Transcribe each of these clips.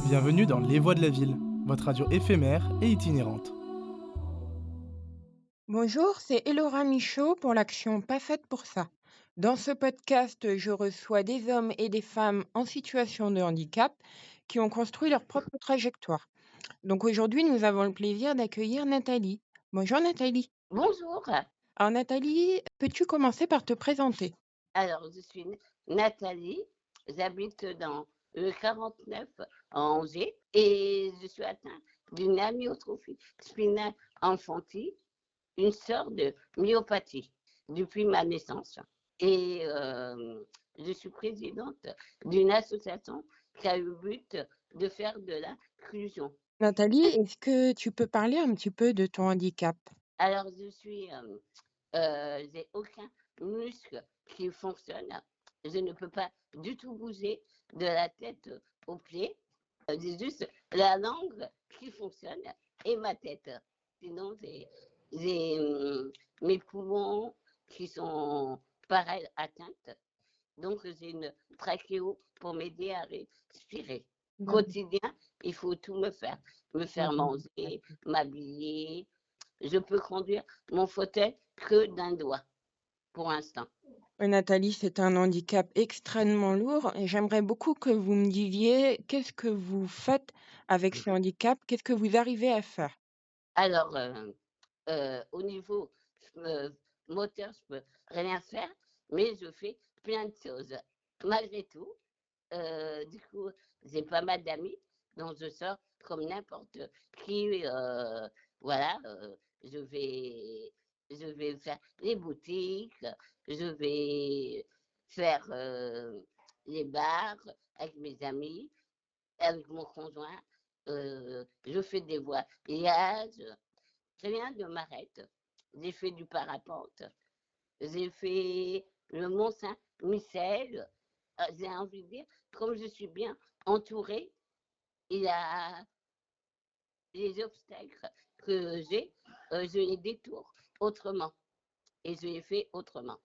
Bienvenue dans Les Voix de la Ville, votre radio éphémère et itinérante. Bonjour, c'est Elora Michaud pour l'action Pas faite pour ça. Dans ce podcast, je reçois des hommes et des femmes en situation de handicap qui ont construit leur propre trajectoire. Donc aujourd'hui, nous avons le plaisir d'accueillir Nathalie. Bonjour Nathalie. Bonjour. Alors Nathalie, peux-tu commencer par te présenter? Alors, je suis Nathalie. J'habite dans le 49 à Angers et je suis atteinte d'une amyotrophie spinale infantile, une sorte de myopathie depuis ma naissance. Et je suis présidente d'une association qui a eu le but de faire de l'inclusion. Nathalie, est-ce que tu peux parler un petit peu de ton handicap? Alors, j'ai aucun muscle qui fonctionne. Je ne peux pas du tout bouger de la tête aux pieds. J'ai juste la langue qui fonctionne et ma tête. Sinon, j'ai mes poumons qui sont pareil atteintes. Donc, j'ai une trachéo pour m'aider à respirer. Quotidien, il faut tout me faire manger, m'habiller. Je peux conduire mon fauteuil que d'un doigt, pour l'instant. Nathalie, c'est un handicap extrêmement lourd et j'aimerais beaucoup que vous me disiez qu'est-ce que vous faites avec ce handicap? Qu'est-ce que vous arrivez à faire? Alors, au niveau euh, moteur, je peux rien faire, mais je fais plein de choses. Malgré tout, du coup, j'ai pas mal d'amis dont je sors comme n'importe qui. Voilà, je vais faire les boutiques, je vais faire les bars avec mes amis, avec mon conjoint. Je fais des voyages. Rien ne m'arrête. J'ai fait du parapente. J'ai fait le Mont Saint-Michel. J'ai envie de dire, comme je suis bien entourée, il y a les obstacles que j'ai, je les détourne autrement. Et je les fais autrement.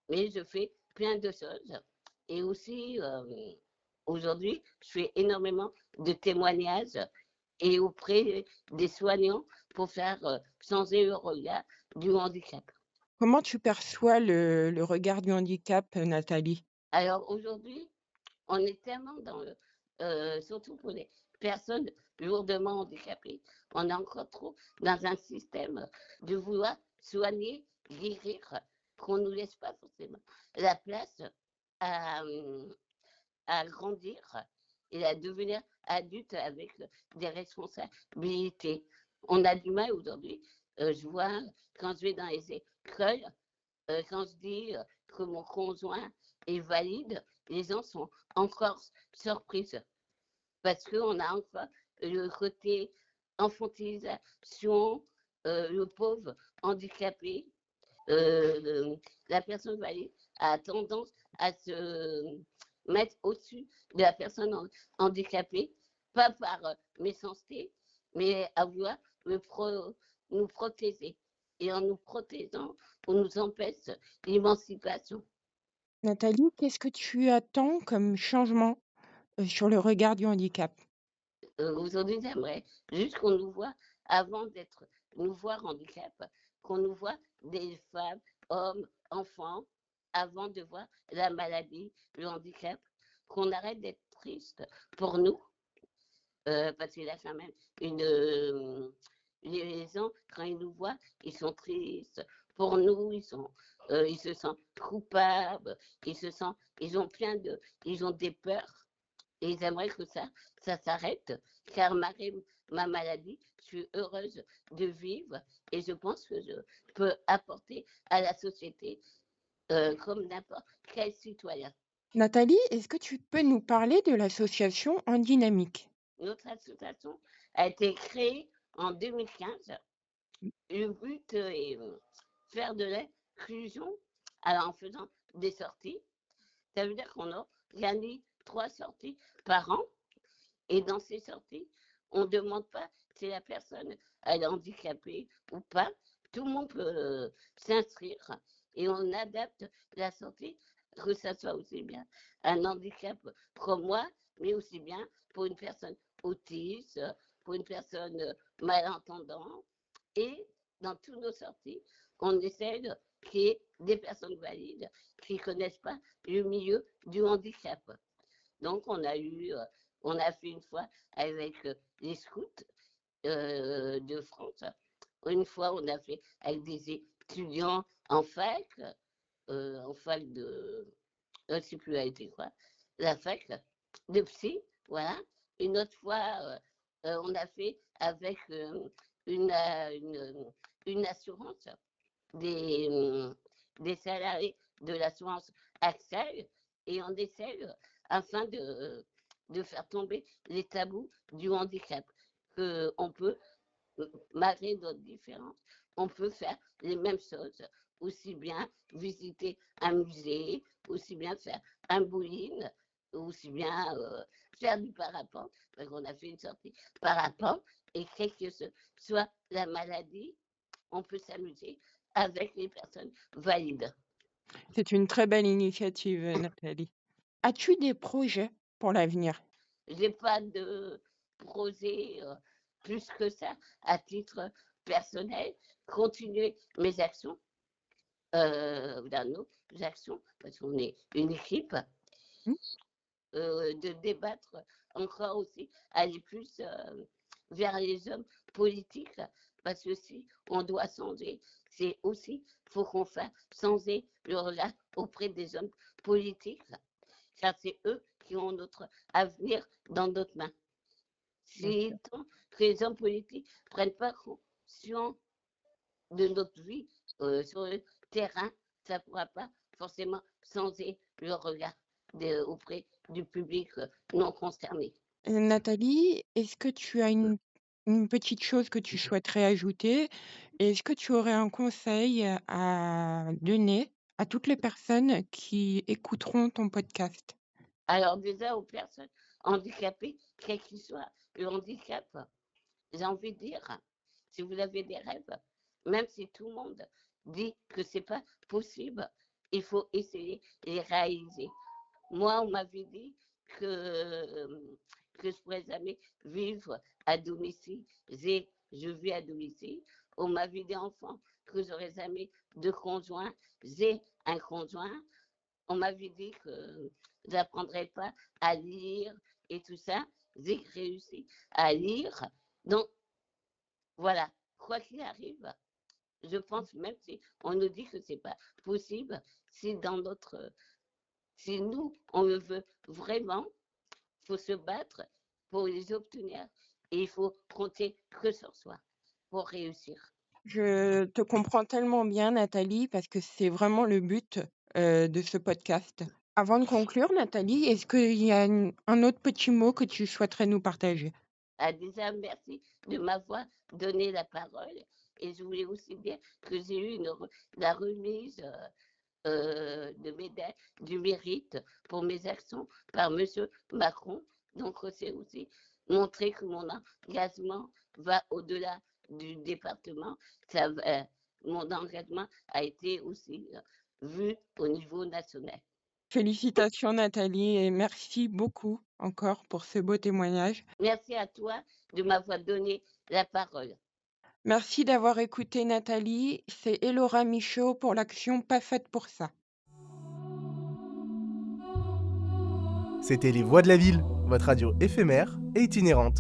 Mais je fais plein de choses. Et aussi, aujourd'hui, je fais énormément de témoignages et auprès des soignants pour faire changer le regard du handicap. Comment tu perçois le regard du handicap, Nathalie? Alors aujourd'hui, on est tellement dans le, surtout pour les personnes lourdement handicapées, on est encore trop dans un système de vouloir soigner, guérir, qu'on ne nous laisse pas forcément la place à, à grandir et à devenir adulte avec des responsabilités. On a du mal aujourd'hui. Je vois quand je vais dans les écoles, quand je dis que mon conjoint est valide, les gens sont encore surprises parce qu'on a encore le côté infantilisation, le pauvre handicapé, la personne valide a tendance à se mettre au-dessus de la personne handicapée, pas par méchanceté, mais à vouloir nous protéger. Et en nous protégeant, on nous empêche l'émancipation. Nathalie, qu'est-ce que tu attends comme changement, sur le regard du handicap? Aujourd'hui, j'aimerais juste qu'on nous voit avant d'être nous voir handicap, qu'on nous voit des femmes, hommes, enfants, avant de voir la maladie, le handicap, qu'on arrête d'être triste pour nous, parce qu'il a quand même les gens, quand ils nous voient, ils sont tristes. Pour nous, ils se sentent coupables, ils ont ils ont des peurs et ils aimeraient que ça s'arrête, car malgré ma maladie, je suis heureuse de vivre et je pense que je peux apporter à la société comme n'importe quel citoyen. Nathalie, est-ce que tu peux nous parler de l'association En Dynamique? Notre association a été créée en 2015. Le but est faire de l'inclusion alors en faisant des sorties. Ça veut dire qu'on organise 3 sorties par an. Et dans ces sorties, on ne demande pas si la personne elle est handicapée ou pas. Tout le monde peut s'inscrire et on adapte la sortie que ça soit aussi bien un handicap comme moi mais aussi bien pour une personne autiste, pour une personne malentendante. Et dans toutes nos sorties, on essaie de créer des personnes valides qui ne connaissent pas le milieu du handicap. Donc, on a fait une fois avec les scouts de France. Une fois, on a fait avec des étudiants en fac de, je ne sais plus a été quoi, la fac de psy, voilà. Une autre fois, on a fait avec une, euh, une, une assurance des, euh, des salariés de l'assurance Axel et on essaie afin de faire tomber les tabous du handicap, qu'on peut, malgré notre différence, on peut faire les mêmes choses, aussi bien visiter un musée, aussi bien faire un bowling, aussi bien faire du parapente, parce qu'on a fait une sortie parapente, et quelle que soit la maladie, on peut s'amuser avec les personnes valides. C'est une très belle initiative, Nathalie. As-tu des projets pour l'avenir? J'ai pas de projet plus que ça à titre personnel. Continuer mes actions, dans nos actions, parce qu'on est une équipe, Mmh. de débattre encore aussi, aller plus vers les hommes politiques, parce que si on doit changer, c'est aussi, faut qu'on fasse changer le regard auprès des hommes politiques, car c'est eux qui ont notre avenir dans notre main. Bien sûr. Si tant que les hommes politiques ne prennent pas conscience de notre vie sur le terrain, ça ne pourra pas forcément changer le regard auprès du public non concerné. Nathalie, est-ce que tu as une petite chose que tu souhaiterais ajouter? Et est-ce que tu aurais un conseil à donner à toutes les personnes qui écouteront ton podcast? Alors déjà aux personnes handicapées, quel qu'il soit le handicap, j'ai envie de dire, si vous avez des rêves, même si tout le monde dit que c'est pas possible, il faut essayer de les réaliser. Moi, on m'avait dit que je pourrais jamais vivre à domicile. Je vis à domicile. On m'avait dit enfant que j'aurais jamais de conjoint. J'ai un conjoint. On m'avait dit que j'apprendrais pas à lire et tout ça. J'ai réussi à lire. Donc, voilà. Quoi qu'il arrive, je pense même si on nous dit que c'est pas possible, si dans notre si nous, on le veut vraiment, il faut se battre pour les obtenir et il faut compter que sur soi pour réussir. Je te comprends tellement bien, Nathalie, parce que c'est vraiment le but de ce podcast. Avant de conclure, Nathalie, est-ce qu'il y a un autre petit mot que tu souhaiterais nous partager? Déjà, merci de m'avoir donné la parole et je voulais aussi dire que j'ai eu la remise de médaille du mérite pour mes actions par Monsieur Macron. Donc, c'est aussi montrer que mon engagement va au-delà du département. Mon engagement a été aussi vu au niveau national. Félicitations, Nathalie, et merci beaucoup encore pour ce beau témoignage. Merci à toi de m'avoir donné la parole. Merci d'avoir écouté Nathalie. C'est Elora Michaud pour l'action Pas faite pour ça. C'était Les Voix de la Ville, votre radio éphémère et itinérante.